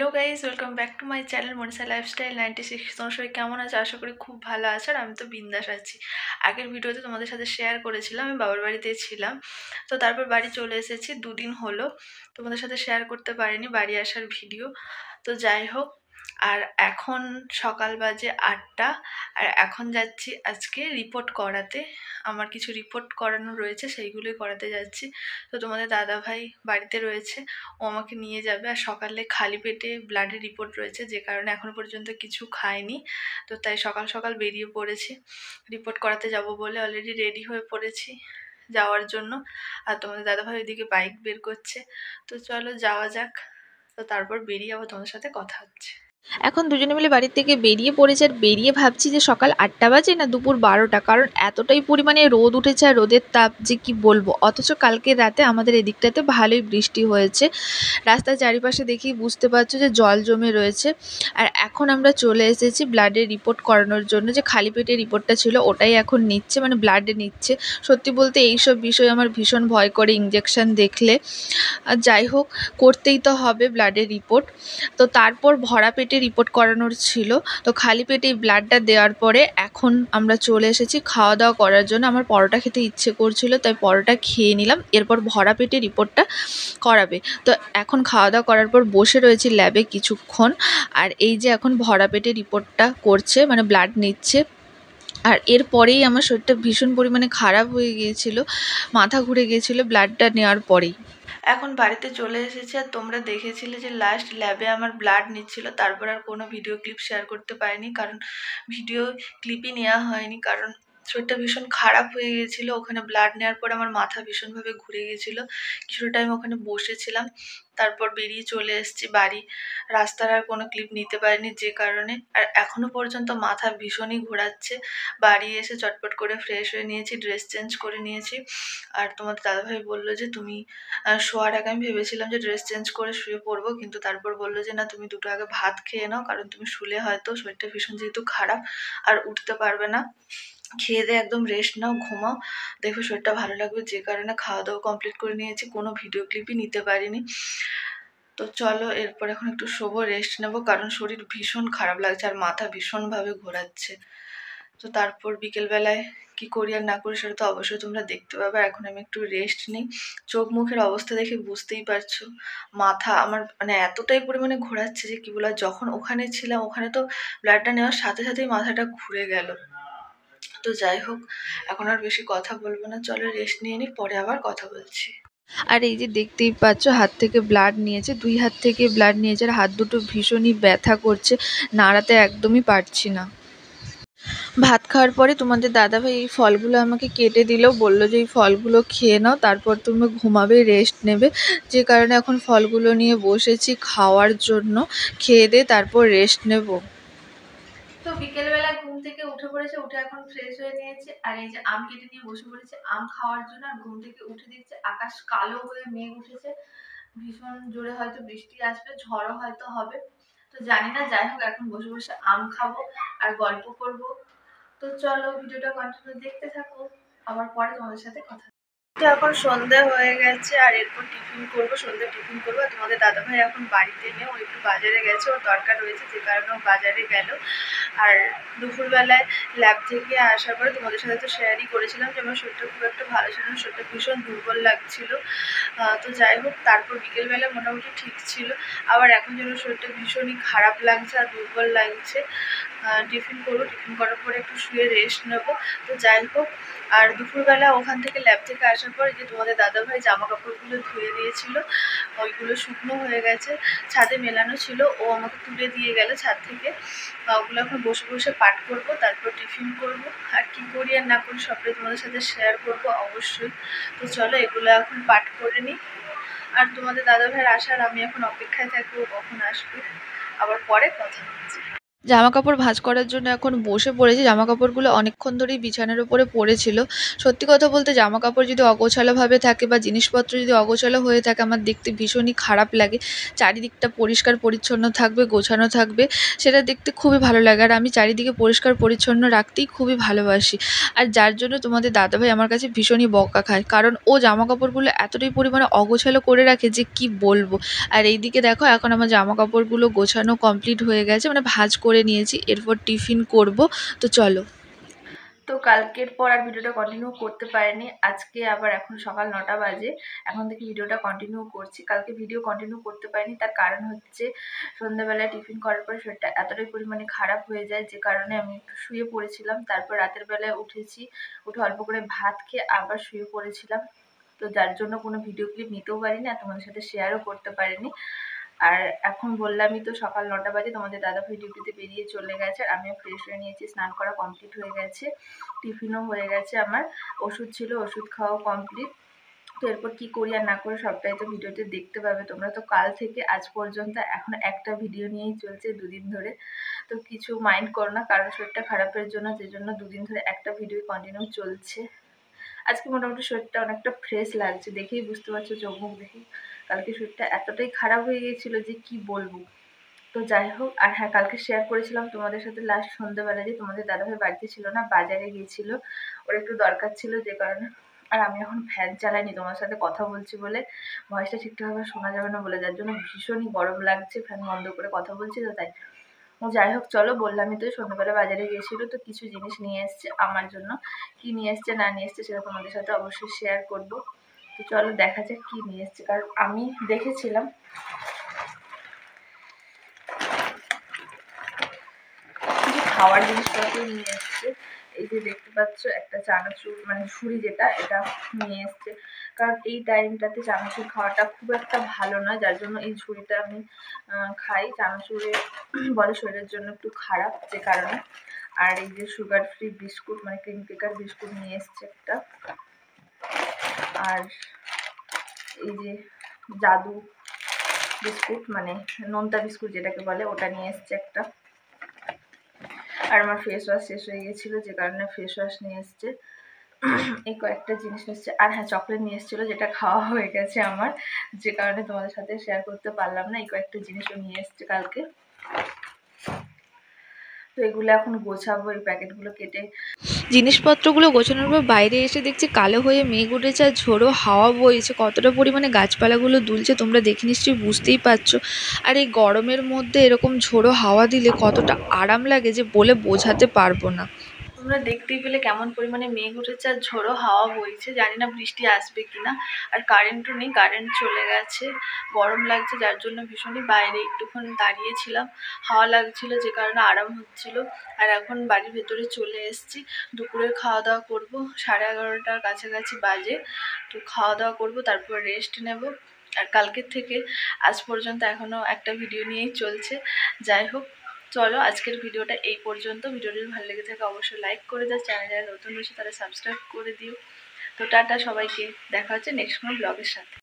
Hello guys, welcome back to my channel Manisha lifestyle 96। তোমার সবাই কেমন আছে? আশা করি খুব ভালো আছে। আর আমি তো বিন্দাস আছি। আগের ভিডিওতে তোমাদের সাথে শেয়ার করেছিলাম আমি বাবার বাড়িতে ছিলাম, তো তারপর বাড়ি চলে এসেছি। দুদিন হলো তোমাদের সাথে শেয়ার করতে পারিনি বাড়ি আসার ভিডিও। তো যাই হোক, আর এখন সকাল বাজে 8টা। আর এখন যাচ্ছি আজকে রিপোর্ট করাতে। আমার কিছু রিপোর্ট করানো রয়েছে, সেইগুলোই করাতে যাচ্ছি। তো তোমাদের দাদা ভাই বাড়িতে রয়েছে, ও আমাকে নিয়ে যাবে। আর সকালে খালি পেটে ব্লাডের রিপোর্ট রয়েছে, যে কারণে এখনো পর্যন্ত কিছু খাইনি। তো তাই সকাল সকাল বেরিয়ে পড়েছি রিপোর্ট করাতে যাব বলে। অলরেডি রেডি হয়ে পড়েছি যাওয়ার জন্য। আর তোমাদের দাদাভাই ওইদিকে বাইক বের করছে। তো চলো যাওয়া যাক। তো তারপর বেরিয়ে আবার তোমাদের সাথে কথা হচ্ছে। এখন দুজনে মিলে বাড়ির থেকে বেরিয়ে পড়েছে। আর বেরিয়ে ভাবছি যে সকাল 8টা বাজে না দুপুর 12টা, কারণ এতটাই পরিমাণে রোদ উঠেছে আর রোদের তাপ যে কি বলবো। অথচ কালকে রাতে আমাদের এদিকটাতে ভালোই বৃষ্টি হয়েছে। রাস্তার চারিপাশে দেখেই বুঝতে পারছো যে জল জমে রয়েছে। আর এখন আমরা চলে এসেছি ব্লাডের রিপোর্ট করানোর জন্য। যে খালি পেটের রিপোর্টটা ছিল ওটাই এখন নিচ্ছে, মানে ব্লাডে নিচ্ছে। সত্যি বলতে এইসব বিষয়ে আমার ভীষণ ভয় করে ইঞ্জেকশন দেখলে। আর যাই হোক, করতেই তো হবে ব্লাডের রিপোর্ট। তো তারপর ভরা পেটে রিপোর্ট করানোর ছিল। তো খালি পেটে ব্লাডটা দেওয়ার পরে এখন আমরা চলে এসেছি খাওয়া দাওয়া করার জন্য। আমার পরোটা খেতে ইচ্ছে করছিল, তাই পরোটা খেয়ে নিলাম। এরপর ভরা পেটে রিপোর্টটা করাবে। তো এখন খাওয়া দাওয়া করার পর বসে রয়েছি ল্যাবে কিছুক্ষণ। আর এই যে এখন ভরা পেটে রিপোর্টটা করছে, মানে ব্লাড নিচ্ছে। আর এরপরেই আমার শরীরটা ভীষণ পরিমাণে খারাপ হয়ে গিয়েছিল, মাথা ঘুরে গিয়েছিল ব্লাডটা নেওয়ার পরেই। এখন বাড়িতে চলে এসেছি। আর তোমরা দেখেছিলে যে লাস্ট ল্যাবে আমার ব্লাড নিচ্ছিল। তারপর আর কোনো ভিডিও ক্লিপ শেয়ার করতে পারিনি, কারণ ভিডিও ক্লিপই নেওয়া হয়নি। কারণ শরীরটা ভীষণ খারাপ হয়ে গিয়েছিলো। ওখানে ব্লাড নেওয়ার পর আমার মাথা ভীষণভাবে ঘুরে গিয়েছিলো। কিছুটা টাইম ওখানে বসেছিলাম, তারপর বেরিয়ে চলে এসেছি বাড়ি। রাস্তার আর কোনো ক্লিপ নিতে পারিনি যে কারণে। আর এখনো পর্যন্ত মাথা ভীষণই ঘোরাচ্ছে। বাড়ি এসে চটপট করে ফ্রেশ হয়ে নিয়েছি, ড্রেস চেঞ্জ করে নিয়েছি। আর তোমার দাদাভাই বললো যে তুমি শোয়ার আগে, আমি ভেবেছিলাম যে ড্রেস চেঞ্জ করে শুয়ে পড়বো, কিন্তু তারপর বললো যে না, তুমি দুটো আগে ভাত খেয়ে নাও, কারণ তুমি শুলে হয়তো শরীরটা ভীষণ যেহেতু খারাপ আর উঠতে পারবে না। খেয়ে দিয়ে একদম রেস্ট নাও, ঘুমাও, দেখো শরীরটা ভালো লাগবে। যে কারণে খাওয়া দাওয়া কমপ্লিট করে নিয়েছি, কোনো ভিডিও ক্লিপই নিতে পারিনি। তো চলো এরপর এখন একটু শোবো, রেস্ট নেবো, কারণ শরীর ভীষণ খারাপ লাগছে আর মাথা ভীষণভাবে ঘোরাচ্ছে। তো তারপর বিকেলবেলায় কি করি আর না করি সেটা তো অবশ্যই তোমরা দেখতে পাবে। এখন আমি একটু রেস্ট নিই। চোখ মুখের অবস্থা দেখে বুঝতেই পারছো মাথা আমার মানে এতটাই পরিমাণে ঘোরাচ্ছে যে কি বলা। যখন ওখানে ছিলাম ওখানে তো ব্লাডটা নেওয়ার সাথে সাথেই মাথাটা ঘুরে গেল। তো যাই হোক, এখন আর বেশি কথা বলবো না, চলো রেস্ট নিয়ে নিই, পরে আবার কথা বলছি। আর এই যে দেখতেই পাচ্ছ হাত থেকে ব্লাড নিয়েছে, 2 হাত থেকে ব্লাড নিয়েছে। আর হাত দুটো ভীষণই ব্যথা করছে, নাড়াতে একদমই পারছি না। ভাত খাওয়ার পরে তোমাদের দাদাভাই এই ফলগুলো আমাকে কেটে দিল, বলল যে এই ফলগুলো খেয়ে নাও, তারপর তুমি ঘুমাবে, রেস্ট নেবে। যে কারণে এখন ফলগুলো নিয়ে বসেছি খাওয়ার জন্য। খেয়ে দিয়ে তারপর রেস্ট নেব। তো বিকেলবেলা ঘুম থেকে উঠে পড়েছে, উঠে এখন ফ্রেশ হয়ে নিয়েছে। আর এই যে আম কেটে নিয়ে বসে পড়েছে আম খাওয়ার জন্য। আর ঘুম থেকে উঠে দেখছে আকাশ কালো হয়ে মেঘ উঠেছে, ভীষণ জোরে হয়তো বৃষ্টি আসবে, ঝড়ও হয়তো হবে। তো জানি না, যাই হোক এখন বসে বসে আম খাবো আর গল্প করব। তো চলো ভিডিওটা কন্টিনিউ দেখতে থাকো, আবার পরে তোমাদের সাথে কথা। তো এখন সন্ধ্যা হয়ে গেছে, আর এরপর টিফিন করবো, সন্ধ্যা টিফিন করবো। আর তোমাদের দাদাভাই এখন বাড়িতে নেই, ও একটু বাজারে গেছে, ওর দরকার রয়েছে, যে কারণে ও বাজারে গেল। আর দুপুরবেলায় ল্যাব থেকে আসার পরে তোমাদের সাথে তো শেয়ারই করেছিলাম যে আমার শরীরটা খুব একটা ভালো ছিল না, শরীরটা ভীষণ দুর্বল লাগছিল। তো যাই হোক, তারপর বিকেলবেলা মোটামুটি ঠিক ছিল, আবার এখন যেন শরীরটা ভীষণই খারাপ লাগছে আর দুর্বল লাগছে। টিফিন করবো, টিফিন করার পরে একটু শুয়ে রেস্ট নেবো। তো যাই হোক, আর দুপুরবেলা ওখান থেকে ল্যাব থেকে আসার পর যে তোমাদের দাদাভাই জামা কাপড়গুলো ধুয়ে দিয়েছিল, ওইগুলো শুকনো হয়ে গেছে, ছাদে মেলানো ছিল, ও আমাকে তুলে দিয়ে গেল ছাদ থেকে। ওগুলো এখন বসে বসে পাঠ করবো, তারপর টিফিন করব। আর কি করি আর না করি সবটাই তোমাদের সাথে শেয়ার করব অবশ্যই। তো চলো এগুলো এখন পাঠ করে নিই। আর তোমাদের দাদাভাইয়ের আসার আমি এখন অপেক্ষায় থাকবো, কখন আসবে, আবার পরে কথা হচ্ছে। জামা কাপড় ভাঁজ করার জন্য এখন বসে পড়েছি। জামা কাপড়গুলো অনেকক্ষণ ধরেই বিছানার উপরে পড়েছিল। সত্যি কথা বলতে জামা কাপড় যদি অগোছালোভাবে থাকে বা জিনিসপত্র যদি অগোছালো হয়ে থাকে আমার দেখতে ভীষণই খারাপ লাগে। চারিদিকটা পরিষ্কার পরিচ্ছন্ন থাকবে, গোছানো থাকবে, সেটা দেখতে খুবই ভালো লাগে। আর আমি চারিদিকে পরিষ্কার পরিচ্ছন্ন রাখতেই খুবই ভালোবাসি। আর যার জন্য তোমাদের দাদাভাই আমার কাছে ভীষণই বকা খায়, কারণ ও জামা কাপড়গুলো এতটাই পরিমাণে অগোছালো করে রাখে যে কি বলবো। আর এইদিকে দেখো এখন আমার জামা কাপড়গুলো গোছানো কমপ্লিট হয়ে গেছে, মানে ভাঁজ করে নিয়েছি, এরপর টিফিন করব। তো চলো। তো কালকের পর আর ভিডিওটা কন্টিনিউ করতে পারিনি। আজকে আবার এখন সকাল 9টা বাজে, এখন থেকে ভিডিওটা কন্টিনিউ করছি। কালকে ভিডিও কন্টিনিউ করতে পারিনি, তার কারণ হচ্ছে সন্ধ্যাবেলায় টিফিন করার পর শরীরটা এতটাই পরিমাণে খারাপ হয়ে যায় যে কারণে আমি একটু শুয়ে পড়েছিলাম। তারপর রাতের বেলায় উঠেছি, উঠে অল্প করে ভাত খেয়ে আবার শুয়ে পড়েছিলাম। তো যার জন্য কোনো ভিডিও ক্লিপ নিতেও পারিনি আর তোমাদের সাথে শেয়ারও করতে পারিনি। আর এখন বললামই তো সকাল 9টা বাজে, তোমাদের দাদাভাই ডিউটিতে বেরিয়ে চলে গেছে আর আমিও ফ্রেশ হয়ে নিয়েছি, স্নান করা কমপ্লিট হয়ে গেছে, টিফিনও হয়ে গেছে আমার, ওষুধ ছিল ওষুধ খাওয়া কমপ্লিট। তো এরপর কী করি আর না করি সবটাই তো ভিডিওতে দেখতে পাবে তোমরা। তো কাল থেকে আজ পর্যন্ত এখন একটা ভিডিও নিয়েই চলছে 2 দিন ধরে। তো কিছু মাইন্ড করো না, কারণ শরীরটা খারাপের জন্য, যে জন্য 2 দিন ধরে একটা ভিডিও কন্টিনিউ চলছে। আজকে মোটামুটি শরীরটা অনেকটা ফ্রেশ লাগছে, দেখেই বুঝতে পারছো, চোখ মুখ দেখেই। কালকে শরীরটা এতটাই খারাপ হয়ে গিয়েছিল যে কি বলবো। তো যাই হোক, আর হ্যাঁ কালকে শেয়ার করেছিলাম তোমাদের সাথে লাস্ট সন্ধ্যাবেলা যে তোমাদের দাদাভাই বাড়িতে ছিল না, বাজারে গিয়েছিল, ওর একটু দরকার ছিল যে কারণে। আর আমি এখন ফ্যান চালাইনি, তোমার সাথে কথা বলছি বলে ভয়েসটা ঠিকঠাকভাবে শোনা যাবে না বলে, যার জন্য ভীষণই গরম লাগছে, ফ্যান বন্ধ করে কথা বলছি তো তাই। যাই হোক চলো, বললামই তো সন্ধ্যাবেলা বাজারে গিয়েছিল, তো কিছু জিনিস নিয়ে এসছে আমার জন্য। কি নিয়ে এসছে না নিয়ে এসছে সেটা তোমাদের সাথে অবশ্যই শেয়ার করব। তো চলো দেখা যাক কি নিয়ে এসছে, কারণ আমি দেখেছিলাম কিছু খাওয়ার জিনিসপত্র নিয়ে এসছে। এই যে দেখতে পাচ্ছ একটা চানাচুর, মানে ঝুড়ি যেটা, এটা নিয়ে এসছে। কারণ এই টাইমটাতে চানাচুর খাওয়াটা খুব একটা ভালো নয়, যার জন্য এই ঝুড়িটা আমি খাই। চানাচুরে বলে শরীরের জন্য একটু খারাপ, যে কারণে। আর এই যে সুগার ফ্রি বিস্কুট, মানে ক্রিম কেকার বিস্কুট নিয়ে এসছে একটা। আর এই যে জাদু বিস্কুট, মানে নোনতা বিস্কুট যেটাকে বলে, ওটা নিয়ে এসছে একটা। আর আমার ফেস ওয়াশ শেষ হয়ে গেছিলো, যে কারণে ফেস ওয়াশ নিয়ে এসছে। এই কয়েকটা জিনিস এসছে। আর হ্যাঁ চকলেট নিয়ে এসেছিলো, যেটা খাওয়া হয়ে গেছে আমার, যে কারণে তোমাদের সাথে শেয়ার করতে পারলাম না। এই কয়েকটা জিনিসও নিয়ে এসছে কালকে। তো এগুলো এখন গোছাবো, এই প্যাকেটগুলো কেটে। জিনিসপত্রগুলো গোছানোর পর বাইরে এসে দেখছি কালো হয়ে মেঘ উঠেছে আর ঝোড়ো হাওয়া বইছে, কতটা পরিমাণে গাছপালাগুলো দুলছে তোমরা দেখে নিশ্চয়ই বুঝতেই পারছো। আর এই গরমের মধ্যে এরকম ঝোড়ো হাওয়া দিলে কতটা আরাম লাগে যে বলে বোঝাতে পারবো না। তোমরা দেখতেই পেলে কেমন পরিমাণে মেঘ উঠেছে আর ঝোড়ো হাওয়া বইছে, জানি না বৃষ্টি আসবে কিনা। আর কারেন্টও নেই, কারেন্ট চলে গেছে। গরম লাগছে, যার জন্য ভীষণই বাইরে একটুক্ষণ দাঁড়িয়েছিলাম, হাওয়া লাগছিল যে কারণে আরাম হচ্ছিল। আর এখন বাড়ির ভেতরে চলে এসেছি, দুপুরের খাওয়া দাওয়া করব, 11:30টার কাছাকাছি বাজে। তো খাওয়া দাওয়া করবো, তারপর রেস্ট নেব। আর কালকের থেকে আজ পর্যন্ত এখনও একটা ভিডিও নিয়েই চলছে। যাই হোক চলো, আজকের ভিডিওটা এই পর্যন্ত। ভিডিওটি ভালো লেগে থাকে অবশ্যই লাইক করে দাও, চ্যানেলে যারা নতুন রয়েছে তারা সাবস্ক্রাইব করে দিও। তো টাটা সবাইকে, দেখা হচ্ছে নেক্সট কোনো ব্লগের সাথে।